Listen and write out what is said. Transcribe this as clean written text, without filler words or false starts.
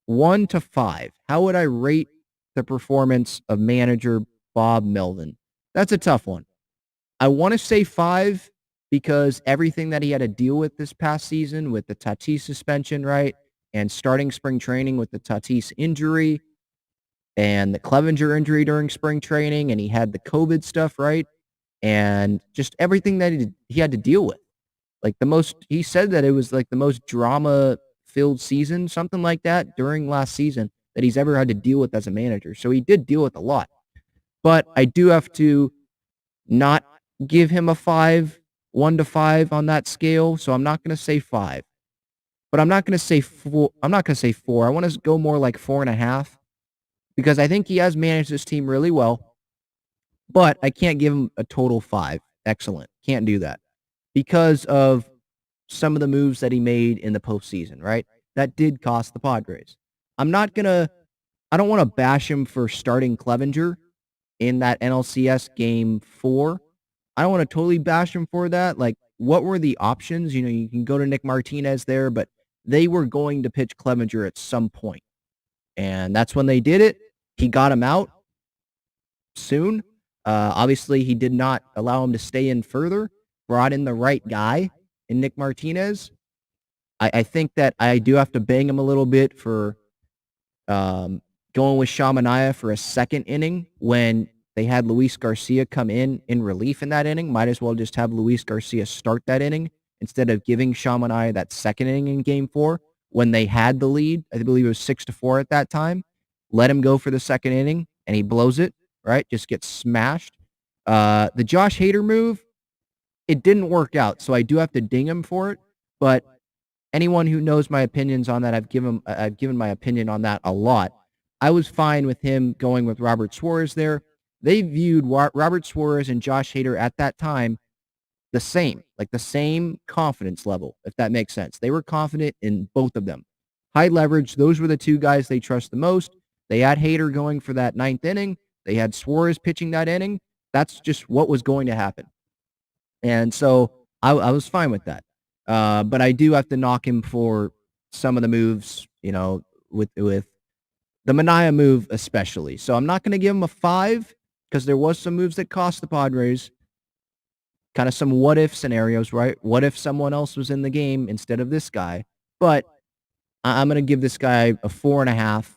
1 to 5, how would I rate the performance of manager Bob Melvin? That's a tough one. I wanna say 5 because everything that he had to deal with this past season with the Tatis suspension, right, and starting spring training with the Tatis injury and the Clevenger injury during spring training, and he had the COVID stuff, right, and just everything that he had to deal with. Like, he said that it was, like, the most drama-filled season, something like that, during last season that he's ever had to deal with as a manager, so he did deal with a lot. But I do have to not give him a 5, 1 to 5 on that scale, so I'm not gonna say 5. But I'm not gonna say 4, I wanna go more like 4.5 because I think he has managed this team really well, but I can't give him a total 5. Excellent. Can't do that because of some of the moves that he made in the postseason, right? That did cost the Padres. I'm not gonna I don't wanna bash him for starting Clevenger in that NLCS game 4. I don't wanna totally bash him for that, like, what were the options? You know, you can go to Nick Martinez there, but they were going to pitch Clevenger at some point, and that's when they did it. He got him out soon. Obviously, he did not allow him to stay in further, brought in the right guy in Nick Martinez. I think that I do have to bang him a little bit for um, going with Shamanaya for a second inning when they had Luis Garcia come in relief in that inning. Might as well just have Luis Garcia start that inning instead of giving Shamanaya that second inning in game 4 when they had the lead. I believe it was 6-4 at that time. Let him go for the second inning, and he blows it, right? Just gets smashed. The Josh Hader move, it didn't work out, so I do have to ding him for it, but anyone who knows my opinions on that, I've given my opinion on that a lot. I was fine with him going with Robert Suarez there. They viewed Robert Suarez and Josh Hader at that time the same, like the same confidence level, if that makes sense. They were confident in both of them. High leverage, those were the two guys they trust the most. They had Hader going for that ninth inning. They had Suarez pitching that inning. That's just what was going to happen. And so I was fine with that. But I do have to knock him for some of the moves, you know, with the Mania move especially. So I'm not going to give him a 5 because there was some moves that cost the Padres. Kind of some what if scenarios, right? What if someone else was in the game instead of this guy? But I'm going to give this guy a 4.5